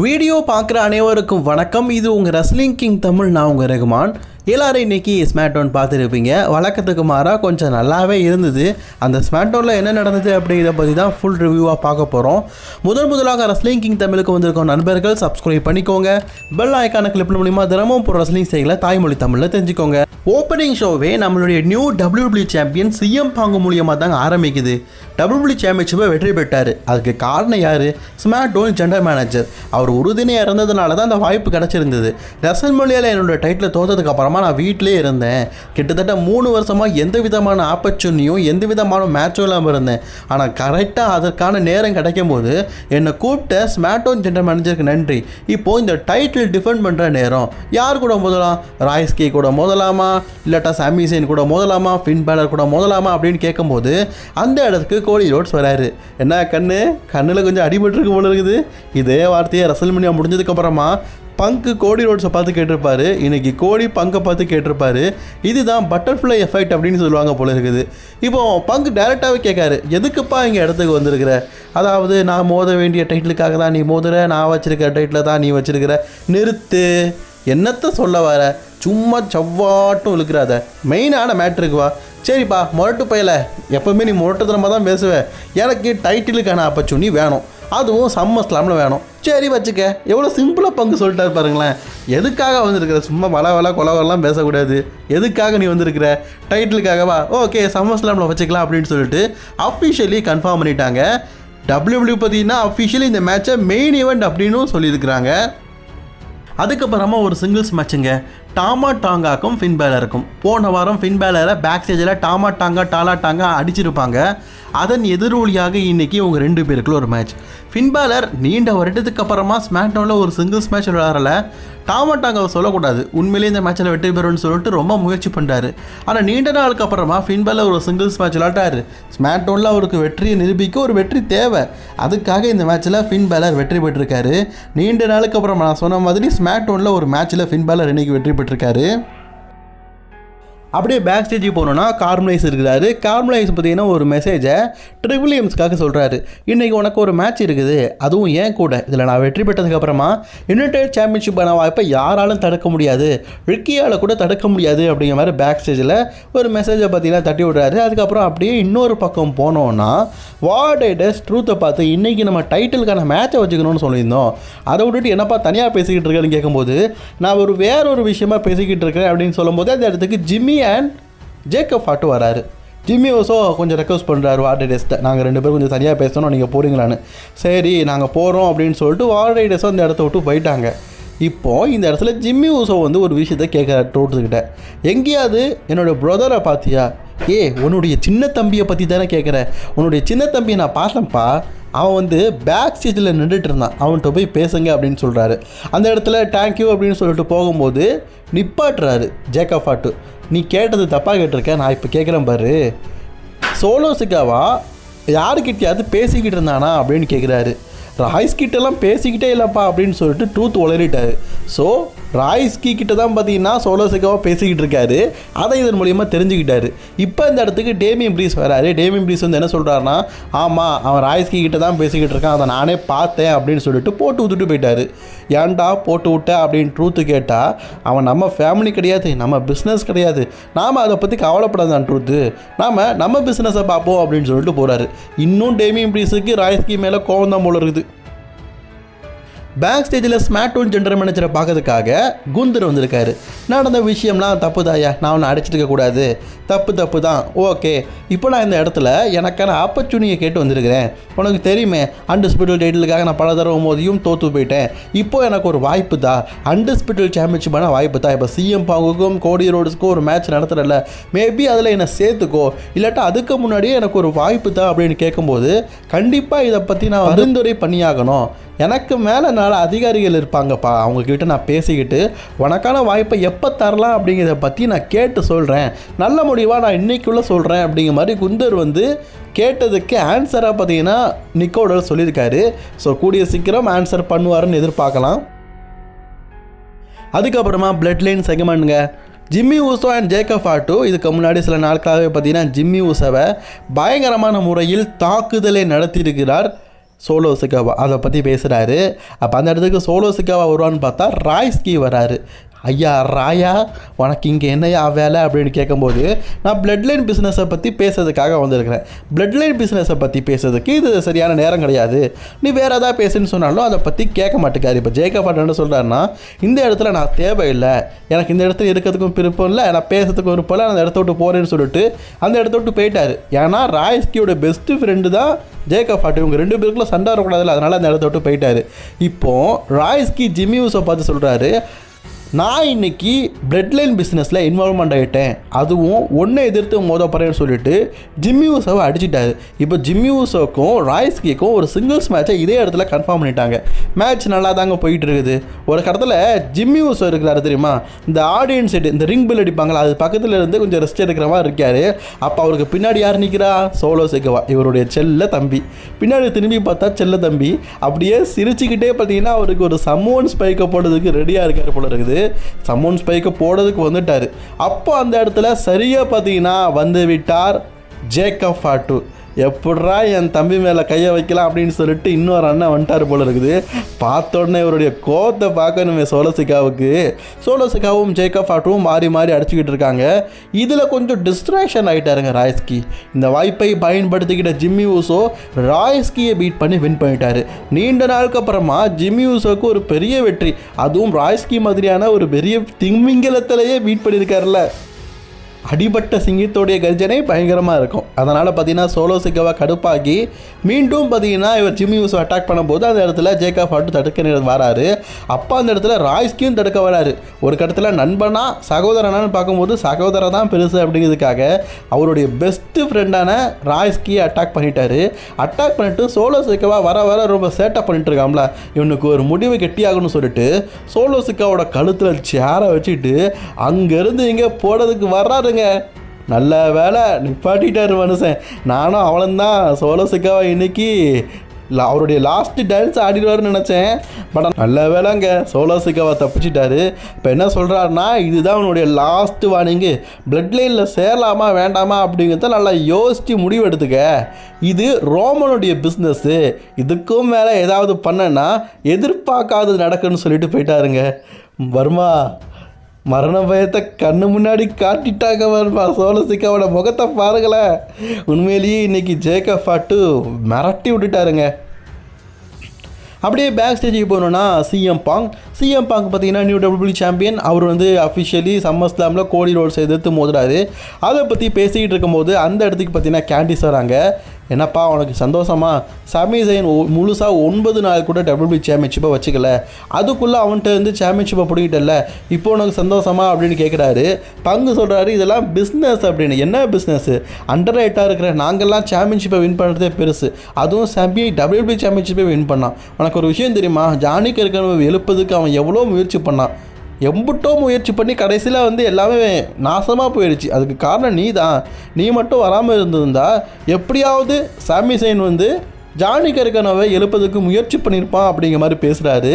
Video பார்க்குற அனைவருக்கும் வணக்கம். இது உங்கள் ரெஸ்லிங் கிங் தமிழ். நான் உங்கள் ரகுமான். எல்லாரும் இன்றைக்கி ஸ்மாக்டவுன் பார்த்துருப்பீங்க. வழக்கத்துக்கு மாறாக கொஞ்சம் நல்லாவே இருந்தது. அந்த ஸ்மாக்டவுனில் என்ன நடந்தது அப்படிங்கிறத பற்றி தான் ஃபுல் ரிவ்யூவாக பார்க்க போகிறோம். முதலாக ரெஸ்லிங் கிங் தமிழுக்கு வந்திருக்கோம் நண்பர்கள், சப்ஸ்கிரைப் பண்ணிக்கோங்க. பெல் ஐக்கான கிளிப் மூலிமா தினமும் போகிற ரெஸ்லிங் செய்களை தாய்மொழி தமிழில் தெரிஞ்சுக்கோங்க. ஓப்பனிங் ஷோவே நம்மளுடைய நியூ WWE சாம்பியன் CM பாங்கு மூலியமாக தாங்க ஆரம்பிக்குது. WWE சாம்பியன்ஷிப்பை வெற்றி பெற்றார். அதுக்கு காரணம் யார்? SmackDown general manager. அவர் உறுதுணையாக இருந்ததுனால தான் அந்த வாய்ப்பு கிடச்சிருந்தது. ரெசல்மேனியாவில் என்னோட டைட்டில் தோற்றதுக்கு அப்புறமா நான் வீட்டிலே இருந்தேன். கிட்டத்தட்ட 3 வருஷமாக எந்த விதமான ஆப்பர்ச்சுனிட்டியும் எந்த விதமான மேட்சும் இல்லாமல் இருந்தேன். ஆனால் கரெக்டாக அதற்கான நேரம் கிடைக்கும் போது என்னை கூப்பிட்ட ஸ்மாக்டவுன் ஜெனரல் மேனேஜருக்கு நன்றி. இப்போது இந்த டைட்டில் டிஃபெண்ட் பண்ணுற நேரம் யார் கூட மோதலாம்? ராய்ஸ்கி கூட மோதலாமா, இல்லாட்டா சாமி செயின் கூட மோதலாமா, ஃபின் பேலர் கூட மோதலாமா அப்படின்னு கேட்கும்போது அந்த இடத்துக்கு கோடி ரோட்ஸ் வராரு. என்ன கண்ணில் கொஞ்சம் அடிபட்டுருக்கு போல இருக்குது. இதே வார்த்தையை ரெசல்மேனியா முடிஞ்சதுக்கப்புறமா பங்கு கோடி ரோட்ஸை பார்த்து கேட்டிருப்பாரு. இன்றைக்கி கோடி பங்கை பார்த்து கேட்டிருப்பாரு. இதுதான் பட்டர்ஃப்ளை எஃபெக்ட் அப்படின்னு சொல்லுவாங்க போல இருக்குது. இப்போது பங்கு டேரெக்டாகவே கேட்காரு, எதுக்குப்பா இங்கே இடத்துக்கு வந்திருக்கிற? அதாவது நான் மோத வேண்டிய டைட்டிலுக்காக தான் நீ மோதுற, நான் வச்சுருக்கிற டைட்டில் தான் நீ வச்சுருக்கிற. நிறுத்து, என்னத்தை சொல்ல வர? சும்மா செவ்வாட்டும் இழுக்கிறாத. மெயினான மேட்ருக்கு வா. சரிப்பா, முரட்டு பையல, எப்போவுமே நீ முரட்டுத்தனமாக தான் பேசுவேன். எனக்கு டைட்டிலுக்கான ஆப்பர்ச்சுனிட்டி வேணும், அதுவும் SummerSlamல வேணும். சரி வச்சுக்க. எவ்வளோ சிம்பிளாக பங்கு சொல்லிட்டாரு பாருங்களேன். எதுக்காக வந்திருக்கிற? சும்மா வள கொலவெல்லாம் பேசக்கூடாது. எதுக்காக நீ வந்திருக்கிற? டைட்டிலுக்காகவா? ஓகே, SummerSlamல வச்சுக்கலாம் அப்படின்னு சொல்லிட்டு அஃபிஷியலி கன்ஃபார்ம் பண்ணிட்டாங்க. WWE பார்த்தீங்கன்னா அஃபிஷியலி இந்த மேட்சை மெயின் ஈவெண்ட் அப்படின்னும் சொல்லியிருக்கிறாங்க. அதுக்கப்புறமா ஒரு சிங்கிள்ஸ் மேட்சுங்க. டாமா டாங்காக்கும் ஃபின் பேலருக்கும். போன வாரம் ஃபின் பேலரை பேக் ஸ்டேஜில் டாமா டாங்கா அடிச்சிருப்பாங்க. அதன் எதிரொலியாக இன்றைக்கி இவங்க 2 பேருக்குள்ள ஒரு மேட்ச். ஃபின் பேலர் நீண்ட வருடத்துக்கு அப்புறமா ஸ்மாக்டவுனில் ஒரு சிங்கிள்ஸ் மேட்ச் விளையாடல. டாமா டாங்காவை சொல்லக்கூடாது, உண்மையிலேயே இந்த மேட்சில் வெற்றி பெறும்னு சொல்லிட்டு ரொம்ப முயற்சி பண்ணுறாரு. ஆனால் நீண்ட நாளுக்கு அப்புறமா ஃபின் பேலர் ஒரு சிங்கிள்ஸ் மேட்ச் விளையாட்டாரு. ஸ்மாக்டவுனில் அவருக்கு வெற்றியை நிரூபிக்க ஒரு வெற்றி தேவை. அதுக்காக இந்த மேட்ச்சில் ஃபின் பேலர் வெற்றி பெற்றிருக்காரு. நீண்ட நாளுக்கு அப்புறமா நான் சொன்ன மாதிரி ஸ்மாக்டவுனில் ஒரு மேட்ச்சில் ஃபின் பேலர் இன்றைக்கி வெற்றி பெற்றிருக்காரு. அப்படியே பேக் ஸ்டேஜுக்கு போனோன்னா கார்மலைஸ் இருக்கிறாரு. கார்மலைஸ் பார்த்தீங்கன்னா ஒரு மெசேஜை ட்ரிபிள் எம்ஸ்க்காக சொல்கிறாரு. இன்றைக்கி உனக்கு ஒரு மேட்ச் இருக்குது, அதுவும் ஏன் கூட. இதில் நான் வெற்றி பெற்றதுக்கப்புறமா யுனைடெட் சாம்பியன்ஷிப்பான வாய்ப்பை யாராலும் தடுக்க முடியாது, ரிக்கியால் கூட தடுக்க முடியாது அப்படிங்கிற மாதிரி பேக் ஸ்டேஜில் ஒரு மெசேஜை பார்த்தீங்கன்னா தட்டி விடுறாரு. அதுக்கப்புறம் அப்படியே இன்னொரு பக்கம் போனோன்னா வார்டைடஸ் ட்ரூத்தை பார்த்து இன்றைக்கி நம்ம டைட்டிலுக்கான மேட்சை வச்சுக்கணும்னு சொல்லியிருந்தோம், அதை விட்டுட்டு என்னப்பா தனியாக பேசிக்கிட்டு இருக்கேன்னு கேட்கும்போது நான் வேறொரு விஷயமா பேசிக்கிட்டு இருக்கேன் அப்படின்னு சொல்லும்போது அந்த இடத்துக்கு ஜிம்மி அண்ட் ஜேக்கப் ஹார்ட் வராரு. ஜிம்மி ஓசோ கொஞ்சம் ரெக்வஸ்ட் பண்ணுறாரு வார்டைடஸ்ட்டை, நாங்கள் 2 பேரும் கொஞ்சம் தனியாக பேசணும், நீங்கள் போகிறீங்களான்னு. சரி நாங்கள் போகிறோம் அப்படின்னு சொல்லிட்டு வார்டைடஸும் அந்த இடத்த விட்டு போயிட்டாங்க. இப்போது இந்த இடத்துல ஜிம்மி ஓசோ ஒரு விஷயத்தை கேட்குறாரு ட்ரூத்துக்கிட்ட, எங்கேயாவது என்னோடய ப்ரதரை பார்த்தியா? உன்னுடைய சின்ன தம்பியை பற்றி தானே கேட்குற? உன்னுடைய சின்ன தம்பியை நான் பார்த்தேன்ப்பா, அவன் பேக் ஸ்டேஜில் நின்றுட்டு இருந்தான், அவன்கிட்ட போய் பேசுங்க அப்படின்னு சொல்கிறாரு. அந்த இடத்துல தேங்க்யூ அப்படின்னு சொல்லிட்டு போகும்போது நிப்பாட்டுறாரு ஜேக்கப் ஹார்ட். நீ கேட்டது தப்பாக கேட்டிருக்க, நான் இப்போ கேட்குறேன் பாரு. சோலோ சிக்காவா யாருக்கிட்டையாவது பேசிக்கிட்டு இருந்தானா அப்படின்னு கேட்குறாரு. ராய்ஸ்கிட்டெல்லாம் பேசிக்கிட்டே இல்லைப்பா அப்படின்னு சொல்லிட்டு ட்ரூத் உளறிட்டார். ஸோ ராய்ஸ்கி கிட்ட தான் பார்த்தீங்கன்னா சோலோ சிக்காவாக பேசிக்கிட்டு இருக்காரு. அதை இதன் மூலியமாக தெரிஞ்சுக்கிட்டாரு. இப்போ இந்த இடத்துக்கு டேமியன் ப்ரீஸ் வராரு. டேமியன் ப்ரீஸ் என்ன சொல்கிறாருன்னா, ஆமாம் அவன் ராய்ஸ்கி கிட்ட தான் பேசிக்கிட்டு இருக்கான், அதை நானே பார்த்தேன் அப்படின்னு சொல்லிட்டு போட்டு விட்டுட்டு போயிட்டார். ஏன்டா போட்டு விட்ட அப்படின்னு ட்ரூத்து கேட்டால், அவன் நம்ம ஃபேமிலி கிடையாது, நம்ம பிஸ்னஸ் கிடையாது, நாம் அதை பற்றி கவலைப்படாதான் ட்ரூத்து, நம்ம பிஸ்னஸை பார்ப்போம் அப்படின்னு சொல்லிட்டு போகிறாரு. இன்னும் டேமியன் ப்ரீஸுக்கு ராய்ஸ்கி மேலே கோவம் தான் போல இருக்குது. பேக் ஸ்டேஜில் ஸ்மாக்டவுன் ஜெனரல் மேனேஜரை பார்க்கறதுக்காக குந்தர் வந்திருக்காரு. நடந்த விஷயம்லாம் தப்பு தாயா, நான் ஒன்று அடிச்சிருக்கக்கூடாது, தப்பு தான். ஓகே, இப்போ நான் இந்த இடத்துல எனக்கான ஆப்பர்ச்சுனிட்டியை கேட்டு வந்திருக்கிறேன். உனக்கு தெரியுமே அன்டிஸ்பியூட்டட் டைட்டிலுக்காக நான் பல தடவை மோதியும் தோற்று போயிட்டேன். இப்போது எனக்கு ஒரு வாய்ப்பு தான், அன்டிஸ்பியூட்டட் சாம்பியன்ஷிப்பான வாய்ப்பு தான். இப்போ CM பாங்குக்கும் கோடி ரோட்ஸுக்கும் ஒரு மேட்ச் நடத்துகிறல, மேபி அதில் என்னை சேர்த்துக்கோ, இல்லாட்டா அதுக்கு முன்னாடியே எனக்கு ஒரு வாய்ப்பு தான் அப்படின்னு கேட்கும்போது கண்டிப்பாக இதை பற்றி நான் பரிந்துரை பண்ணியாகணும். எனக்கு மேலே 4 அதிகாரிகள் இருப்பாங்கப்பா, அவங்கக்கிட்ட நான் பேசிக்கிட்டு உனக்கான வாய்ப்பை எப்போ தரலாம் அப்படிங்கிறத பற்றி நான் கேட்டு சொல்கிறேன், நல்ல முடிவாக நான் இன்றைக்குள்ளே சொல்கிறேன் அப்படிங்கிற மாதிரி குந்தர் கேட்டதுக்கு ஆன்சராக பார்த்தீங்கன்னா நிக்கோடல் சொல்லியிருக்காரு. ஸோ கூடிய சீக்கிரம் ஆன்சர் பண்ணுவாருன்னு எதிர்பார்க்கலாம். அதுக்கப்புறமா பிளட் லைன் செகமெண்ட்டுங்க. Jimmy Uso and Jacob Hart இதுக்கு முன்னாடி சில நாட்களாகவே பார்த்தீங்கன்னா ஜிம்மி ஊசோவை பயங்கரமான முறையில் தாக்குதலை நடத்தியிருக்கிறார் சோலோ சிக்காவா அதை பற்றி பேசுகிறாரு. அப்போ அந்த இடத்துக்கு சோலோ சிக்காவா வருவான்னு பார்த்தா ராய்ஸ்கி வராரு. ஐயா ராயா, உனக்கு இங்கே என்னையா வேலை அப்படின்னு கேட்கும்போது, நான் பிளட் லைன் பிஸ்னஸை பற்றி பேசுறதுக்காக வந்திருக்கிறேன். பிளட் லைன் பிஸ்னஸை பற்றி பேசுறதுக்கு இது சரியான நேரம் கிடையாது, நீ வேறு எதாவது பேசுன்னு சொன்னாலும் அதை பற்றி கேட்க மாட்டேக்காரு. இப்போ ஜேக்கப் ஹார்ட் என்ன சொல்கிறாருன்னா, இந்த இடத்துல நான் தேவையில்லை, எனக்கு இந்த இடத்துல இருக்கிறதுக்கும் விருப்பம் இல்லை, நான் பேசுறதுக்கும் விருப்பம் இல்லை, நான் அந்த இடத்த விட்டு போகிறேன்னு சொல்லிட்டு அந்த இடத்த விட்டு போயிட்டார். ஏன்னா ராய்ஸ்கியோட பெஸ்ட்டு ஃப்ரெண்டு தான் ஜேக்கப் ஹார்ட். இவங்க 2 பேருக்குள்ள சண்டை வரக்கூடாதுல்ல, அதனால் அந்த இடத்த விட்டு போயிட்டார். இப்போது ராய்ஸ்கி ஜிம்மி ஊசோ பார்த்து சொல்கிறாரு, நான் இன்றைக்கி பிளட் லைன் பிஸ்னஸில் இன்வால்வ்மெண்ட் ஆகிட்டேன், அதுவும் ஒன்றை எதிர்த்து மோத போகிறேன்னு சொல்லிட்டு ஜிம்மி ஊசோவை அடிச்சிட்டாரு. இப்போ ஜிம்மி ஊசோக்கும் ராய்ஸ்கிக்கும் ஒரு சிங்கிள்ஸ் மேட்சை இதே இடத்துல கன்ஃபார்ம் பண்ணிட்டாங்க. மேட்ச் நல்லா தாங்க போயிட்டு இருக்குது. ஒரு கடத்தில் ஜிம்மி ஊசோ இருக்கிறாரு தெரியுமா, இந்த ஆடியன்ஸ் சைடு இந்த ரிங் பில் அடிப்பாங்களா, அது பக்கத்தில் இருந்து கொஞ்சம் ரெஸ்ட் எடுக்கிற மாதிரி இருக்கார். அப்போ அவருக்கு பின்னாடி யார் நிற்கிறா, சோலோ சிக்காவா, இவருடைய செல்ல தம்பி. பின்னாடி திரும்பி பார்த்தா செல்ல தம்பி அப்படியே சிரிச்சுக்கிட்டே பார்த்தீங்கன்னா அவருக்கு ஒரு சம்மோன் ஸ்பைக்கை போடுறதுக்கு ரெடியாக இருக்கார் போல இருக்குது. சம்மோன் ஸ்பைக்கை போடுறதுக்கு வந்துட்டார். அப்போ அந்த இடத்துல சரியாக பார்த்தீங்கன்னா வந்து விட்டார் ஜேக்கப் ஹார்ட். எப்படா என் தம்பி மேலே கையை வைக்கலாம் அப்படின்னு சொல்லிட்டு இன்னொரு அண்ணன் வந்துட்டார் போல இருக்குது. பார்த்த உடனே இவருடைய கோத்தை பார்க்கணுமே சோலோ சிக்காவுக்கு. சோலோ சிக்காவும் ஜேக்கப் ஹார்ட்டும் மாறி மாறி அடிச்சுக்கிட்டு இருக்காங்க. இதில் கொஞ்சம் டிஸ்ட்ராக்ஷன் ஆகிட்டாருங்க ராய்ஸ்கி. இந்த வாய்ப்பை பயன்படுத்திக்கிட்ட ஜிம்மி ஊசோ ராய்ஸ்கியை பீட் பண்ணி வின் பண்ணிட்டார். நீண்ட நாளுக்கு அப்புறமா ஜிம்மி ஊசோக்கு ஒரு பெரிய வெற்றி, அதுவும் ராய்ஸ்கி மாதிரியான ஒரு பெரிய திமிங்கலத்திலேயே பீட் பண்ணியிருக்காருல்ல. அடிபட்ட சிங்கத்தோடைய கர்ஜனை பயங்கரமாக இருக்கும். அதனால் பார்த்தீங்கன்னா சோலோ சிக்காவா கடுப்பாகி மீண்டும் பார்த்தீங்கன்னா இவர் ஜிம்மி ஊசோ அட்டாக் பண்ணும்போது அந்த இடத்துல ஜேக்கப் ஹார்ட் தடுக்க வராரு. அப்போ அந்த இடத்துல ராய்ஸ்கியும் தடுக்க வராரு. ஒரு கட்டத்தில் நண்பனா சகோதரனான்னு பார்க்கும்போது சகோதரன் தான் பெருசு அப்படிங்கிறதுக்காக அவருடைய பெஸ்ட்டு ஃப்ரெண்டான ராய்ஸ்கியை அட்டாக் பண்ணிட்டாரு. அட்டாக் பண்ணிட்டு சோலோ சிக்காவா வர வர ரொம்ப சேட்டப் பண்ணிட்டு இருக்காம்ல, இவனுக்கு ஒரு முடிவு கெட்டியாகணும்னு சொல்லிட்டு சோலோ சிக்காவோட கழுத்தில் சேரை வச்சுட்டு அங்கேருந்து இங்கே போடுறதுக்கு வர்றாரு. நல்ல வேலை நிப்பாட்டிட்டார் மனுஷன். நானும் அவளுந்தான் சோலோ சிக்காவா இன்னைக்கு அவருடைய லாஸ்ட் டான்ஸ் ஆடிடுவார்னு நினச்சேன். பட் நல்ல வேலைங்க சோலோ சிக்காவா தப்பிச்சிட்டாரு. இப்போ என்ன சொல்கிறாருன்னா, இதுதான் அவனுடைய லாஸ்ட்டு வார்னிங்கு, பிளட் லைனில் சேரலாமா வேண்டாமா அப்படிங்கிறத நல்லா யோசித்து முடிவு எடுத்துக்க. இது ரோமனுடைய பிஸ்னஸ்ஸு, இதுக்கும் மேலே ஏதாவது பண்ணனா எதிர்பார்க்காதது நடக்குன்னு சொல்லிட்டு போயிட்டாருங்க. வர்மா மரண பயத்தை கண்ணு முன்னாடி காட்டிட்டாங்க. வருமா சோலோ சிக்காவோட முகத்தை பாருங்களேன். உண்மையிலேயே இன்றைக்கி ஜேக்கப் ஹார்ட் மிரட்டி விட்டுட்டாருங்க. அப்படியே பேக் ஸ்டேஜுக்கு போகணுன்னா சிஎம் பாங் பார்த்தீங்கன்னா நியூ WWE சாம்பியன். அவர் வந்து அஃபிஷியலி சம்மர் ஸ்லாமில் கோடி ரோட்ஸ் எதிர்த்து மோதுறாரு. அதை பற்றி பேசிக்கிட்டு இருக்கும்போது அந்த இடத்துக்கு பார்த்தீங்கன்னா கேண்டிஸ் வராங்க. என்னப்பா உனக்கு சந்தோஷமா, சமி ஜெயின் முழுசாக 9 நாள் கூட WWE சாம்பியன்ஷிப்பை வச்சுக்கல, அதுக்குள்ளே அவன்கிட்ட இருந்து சாம்பியன்ஷிப்பை பிடிக்கிட்டல, இப்போ உனக்கு சந்தோஷமா அப்படின்னு கேட்குறாரு. பங்கு சொல்கிறாரு, இதெல்லாம் பிஸ்னஸ் அப்படின்னு. என்ன பிஸ்னஸ்ஸு, அண்டர் ரேட்டாக இருக்கிற நாங்கள்லாம் சாம்பியன்ஷிப்பை வின் பண்ணுறதே பெருசு, அதுவும் WWE சாம்பியன்ஷிப்பை வின் பண்ணான். உனக்கு ஒரு விஷயம் தெரியுமா, ஜானி கர்கனவை எழுப்பதுக்கு அவன் எவ்வளோ முயற்சி பண்ணான், எம்பிட்டோ முயற்சி பண்ணி கடைசியில் வந்து எல்லாமே நாசமாக போயிடுச்சு. அதுக்கு காரணம் நீ தான். நீ மட்டும் வராமல் இருந்திருந்தா எப்படியாவது சாமி ஜெயின் வந்து ஜானி கர்கனவை எழுப்பதுக்கு முயற்சி பண்ணியிருப்பான் அப்படிங்கிற மாதிரி பேசுகிறாரு.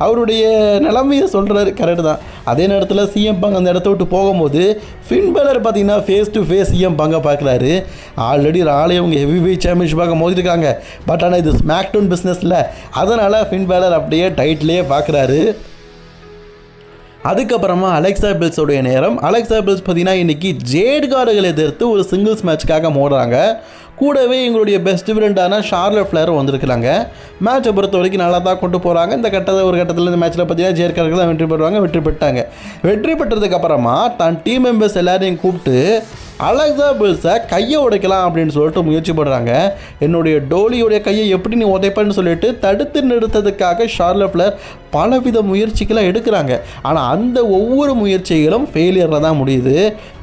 அவருடைய நிலைமையை சொல்கிறாரு, கரெக்டு தான். அதே நேரத்தில் சிஎம் பங்க் அந்த இடத்த விட்டு போகும்போது ஃபின் பேலர் பார்த்தீங்கன்னா ஃபேஸ் டு ஃபேஸ் சிஎம் பங்கை பார்க்குறாரு. ஆல்ரெடி ராலே அவங்க ஹெவி வெயிட் சாம்பியன்ஷிப்பாக மோதிருக்காங்க. பட் ஆனால் இது ஸ்மாக் டவுன் பிஸ்னஸில், அதனால் ஃபின் பேலர் அப்படியே டைட்லேயே பார்க்குறாரு. அதுக்கப்புறமா அலெக்சா பில்ஸோடைய நேரம். அலெக்சா பில்ஸ் பார்த்தீங்கன்னா இன்றைக்கி ஜேட் கார்டுகளை எதிர்த்து ஒரு சிங்கிள்ஸ் மேட்ச்க்காக மோடுறாங்க. கூடவே எங்களுடைய பெஸ்ட் ஃப்ரெண்டான ஷார்லட் ஃப்ளேரும் வந்திருக்கிறாங்க. மேட்சை பொறுத்த வரைக்கும் நல்லா தான் கொண்டு போகிறாங்க. இந்த ஒரு கட்டத்தில் இந்த மேட்ச்சில் பார்த்தீங்கன்னா ஜேட் கார்டுகள் தான் வெற்றி பெறுவாங்க. வெற்றி பெற்றாங்க. வெற்றி பெற்றதுக்கப்புறமா தன் டீம் மெம்பர்ஸ் எல்லாரையும் கூப்பிட்டு அலெக்சா பில்ஸை கையை உடைக்கலாம் அப்படின்னு சொல்லிட்டு முயற்சி பண்ணுறாங்க. என்னுடைய டோலியோடைய கையை எப்படி நீ உதைப்பன்னு சொல்லிட்டு தடுத்து நிறுத்ததுக்காக ஷார்லட் ஃப்ளேர் பலவித முயற்சிகளை எடுக்கிறாங்க. ஆனால் அந்த ஒவ்வொரு முயற்சிகளும் ஃபெயிலியரில் தான் முடியுது.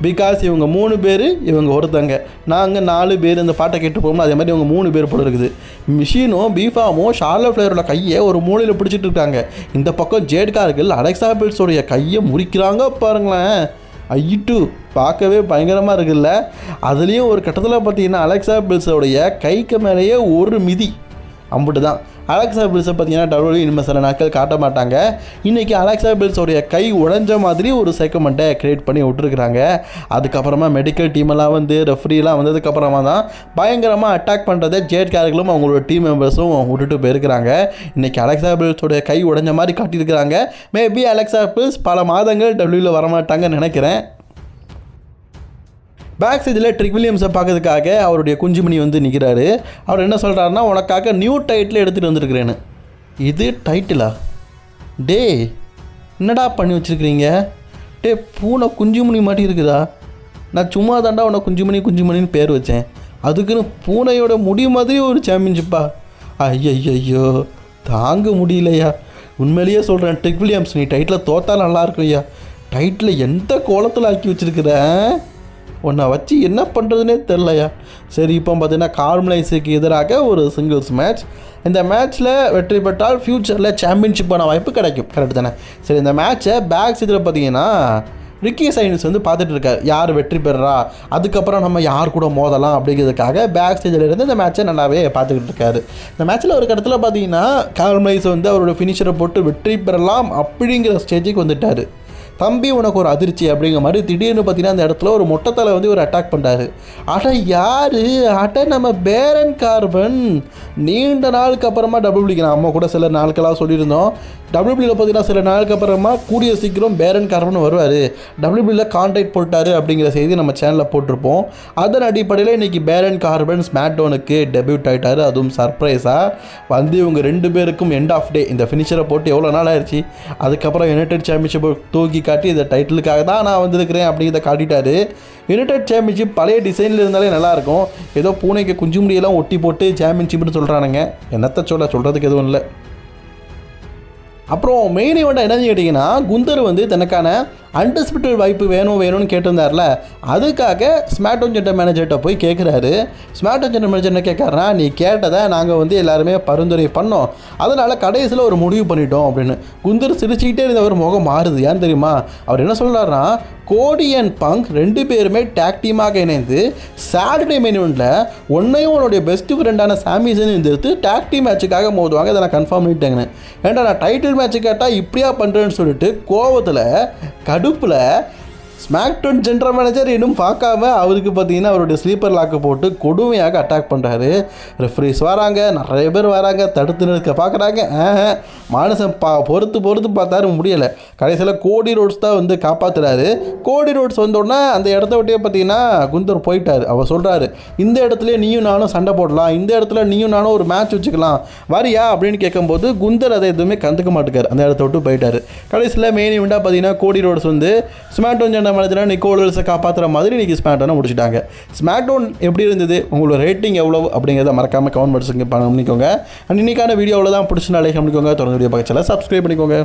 பிகாஸ் இவங்க 3 பேர், இவங்க ஒருத்தங்க, நாங்கள் 4 பேர் இந்த பாட்டை கேட்டு போகணும். அதே மாதிரி இவங்க 3 பேர் போல இருக்குது. மிஷினும் பீஃபாமும் ஷார்லட் ஃப்ளேரோட கையை ஒரு மூலையில் பிடிச்சிட்டு இருக்காங்க. இந்த பக்கம் ஜேட் கார்கில் அலெக்சா பில்ஸோடைய கையை முறிக்கிறாங்க. பாருங்களேன், ஐட்டு பார்க்கவே பயங்கரமாக இருக்குல்ல. அதுலேயும் ஒரு கட்டத்தில் பார்த்தீங்கன்னா அலெக்சா பில்ஸோடைய கைக்கு மேலேயே ஒரு மிதி, அம்பிட்டு தான். அலெக்சா பில்ஸை பார்த்தீங்கன்னா WWE இனிமேல் சில நாட்கள் காட்ட மாட்டாங்க. இன்றைக்கி அலெக்சா பில்ஸோடைய கை உடைஞ்ச மாதிரி ஒரு செக்மெண்ட்டை க்ரியேட் பண்ணி விட்டுருக்குறாங்க. அதுக்கப்புறமா மெடிக்கல் டீமெல்லாம் வந்து ரெஃப்ரிலாம் வந்ததுக்கப்புறமா தான் பயங்கரமாக அட்டாக் பண்ணுறதை ஜேட் கேரக்டரும் அவங்களோட டீம் மெம்பர்ஸும் விட்டுட்டு போயிருக்கிறாங்க. இன்றைக்கி அலெக்சா பில்ஸோடைய கை உடைஞ்ச மாதிரி காட்டியிருக்கிறாங்க. மேபி அலெக்சா பில்ஸ் பல மாதங்கள் டபிள்யூவில் வரமாட்டாங்கன்னு நினைக்கிறேன். பேக் சைடில் ட்ரிக் வில்லியம்ஸை பார்க்கறதுக்காக அவருடைய குஞ்சுமணி வந்து நிற்கிறாரு. அவர் என்ன சொல்கிறாருன்னா, உனக்காக நியூ டைட்டில் எடுத்துகிட்டு வந்திருக்கிறேன்னு. இது டைட்டிலா? டே என்னடா பண்ணி வச்சுருக்கிறீங்க? டே பூனை குஞ்சுமணி மாட்டி இருக்குதா? நான் சும்மா தாண்டா உன்னை குஞ்சுமணின்னு பேர் வச்சேன். அதுக்குன்னு பூனையோட முடி மாதிரி ஒரு சாம்பியன்ஷிப்பா? ஐயோ தாங்க முடியலையா. உண்மையிலேயே சொல்கிறேன் ட்ரிக் வில்லியம்ஸ், நீ டைட்டில் தோத்தா நல்லாயிருக்கும் ஐயா. டைட்டில் எந்த கோலத்தில் ஆக்கி வச்சுருக்கிறேன், உன்னை வச்சு என்ன பண்ணுறதுனே தெரிலையா. சரி, இப்போ பார்த்தீங்கன்னா கார்மலைஸுக்கு எதிராக ஒரு சிங்கிள்ஸ் மேட்ச். இந்த மேட்ச்சில் வெற்றி பெற்றால் ஃப்யூச்சரில் சாம்பியன்ஷிப்பான வாய்ப்பு கிடைக்கும். கரெக்டு தானே? சரி, இந்த மேட்ச்சை பேக் சைடில் பார்த்தீங்கன்னா ரிக்கி சைனஸ் வந்து பார்த்துட்டு இருக்கார், யார் வெற்றி பெறா, அதுக்கப்புறம் நம்ம யார் கூட மோதலாம் அப்படிங்கிறதுக்காக பேக் ஸ்டேஜில் இருந்து இந்த மேட்ச்சை நல்லாவே பார்த்துக்கிட்டு இருக்காரு. இந்த மேட்ச்சில் ஒரு இடத்துல பார்த்தீங்கன்னா கார்மலைஸ் வந்து அவரோட ஃபினிஷரை போட்டு வெற்றி பெறலாம் அப்படிங்கிற ஸ்டேஜுக்கு வந்துட்டார். தம்பி உனக்கு ஒரு அதிர்ச்சி அப்படிங்கிற மாதிரி திடீர்னு பார்த்தீங்கன்னா அந்த இடத்துல ஒரு மொட்டைத்தலை வந்து ஒரு அட்டாக் பண்ணுறாரு. யார் நம்ம பேரன் கார்பன். நீண்ட நாளுக்கு அப்புறமா டபிள்யூபிள்யூக்கு நம்ம கூட சில நாட்களாக சொல்லியிருந்தோம், டபிள்யூபிள்யூவில் பார்த்தீங்கன்னா சில நாளுக்கு அப்புறமா கூடிய சீக்கிரம் பேரன் கார்பன் வருவார், டபிள்யூபிள்யூவில் கான்டாக்ட் போட்டார் அப்படிங்கிற செய்தி நம்ம சேனலில் போட்டிருப்போம். அதன் அடிப்படையில் இன்றைக்கி பேரன் கார்பன் ஸ்மாக்டவுனுக்கு டெபியூட் ஆகிட்டார். அதுவும் சர்ப்ரைஸாக வந்து இவங்க 2 பேருக்கும் எண்ட் ஆஃப் டே இந்த ஃபினிஷரை போட்டு எவ்வளோ நாள் ஆயிடுச்சு. அதுக்கப்புறம் யுனைடெட் சாம்பியன்ஷிப் தூக்கி காட்டி இந்த டைட்டிலுக்காக தான் நான் வந்திருக்கிறேன் அப்படிங்கிறத காட்டிட்டாரு. யுனைடெட் சாம்பியன்ஷிப் பழைய டிசைனில் இருந்தாலே நல்லாயிருக்கும். ஏதோ பூனைக்கு குஞ்சு முடியெல்லாம் ஒட்டி போட்டு சாம்பியன்ஷிப்னு சொல்கிறானுங்க. என்னத்தை சொல்கிறதுக்கு எதுவும் இல்லை. அப்புறம் மெயின் ஈவெண்ட் என்னன்னு கேட்டிங்கன்னா, குந்தர் வந்து தனக்கான அன்டிஸ்பியூட்டட் வாய்ப்பு வேணும்னு கேட்டிருந்தார்ல, அதுக்காக ஸ்மாக்டவுன் ஜெனரல் மேனேஜர்கிட்ட போய் கேட்குறாரு. ஸ்மாக்டவுன் ஜெனரல் மேனேஜர் என்ன கேட்குறாருன்னா, நீ கேட்டதை நாங்கள் வந்து எல்லாருமே பரிந்துரை பண்ணோம், அதனால் கடைசியில் ஒரு முடிவு பண்ணிட்டோம் அப்படின்னு. குந்தர் சிரிச்சுக்கிட்டே இருந்தவர் முகம் மாறுது. ஏன்னு தெரியுமா? அவர் என்ன சொல்கிறாருன்னா, கோடி அண்ட் பங்க் 2 பேருமே டேக் டீமாக இணைந்து சாட்டர்டே மெயின் ஈவெண்ட்டில் உன்னையும் உன்னுடைய பெஸ்ட் ஃப்ரெண்டான சாமிசன் எடுத்து டேக் டீம் மேட்சுக்காக மோதுவாங்க. இதை நான் கன்ஃபார்ம் பண்ணிட்டேங்கன்னு. ஏன்டா நான் டைட்டில் மேட்ச்சு கேட்டால் இப்படியா பண்ணுறேன்னு சொல்லிட்டு கோவத்தில் கடுப்பில் ஸ்மாக்டவுன் ஜெனரல் மேனேஜர் இன்னும் பார்க்காம அவருக்கு பார்த்தீங்கன்னா அவருடைய ஸ்லீப்பர் லாக்கு போட்டு கொடுமையாக அட்டாக் பண்ணுறாரு. ரெஃப்ரீஸ் வராங்க, நிறைய பேர் வராங்க, தடுத்து நிற்க பார்க்குறாங்க. மனுஷன் பொறுத்து பார்த்தாரு, முடியலை. கடைசியில் கோடி ரோட்ஸ் தான் வந்து காப்பாற்றுறாரு. கோடி ரோட்ஸ் வந்தோடனே அந்த இடத்த விட்டே பார்த்தீங்கன்னா குந்தர் போயிட்டார். அவர் சொல்கிறாரு, இந்த இடத்துல நீயும் நானும் சண்டை போடலாம், இந்த இடத்துல நீயும் நானும் ஒரு மேட்ச் வச்சுக்கலாம், வரியா அப்படின்னு கேட்கும்போது குந்தர் அதை எதுவுமே கண்டுக்க மாட்டேக்கார். அந்த இடத்த விட்டு போயிட்டார். கடைசியில் மெயின் இவெண்ட்டாக பார்த்தீங்கன்னா கோடி ரோட்ஸ் வந்து ஸ்மாக்டவுன் ஜெனரல் மேனேஜராக நிக்கோல் வில்ஸை காப்பாற்றுற மாதிரி இன்றைக்கி ஸ்மாக்டவுனை முடிச்சிட்டாங்க. ஸ்மாக்டவுன் எப்படி இருந்தது, உங்களோட ரேட்டிங் எவ்வளோ அப்படிங்கிறத மறக்காமல் கமெண்ட் பண்ணிக்கோங்க. அண்ட் இன்னைக்கான வீடியோவில் தான் பிடிச்சினாலே பண்ணிக்கோங்க. தொடர்ந்து வீடியோ பக்கத்தில் சப்ஸ்கிரைப் பண்ணிக்கோங்க.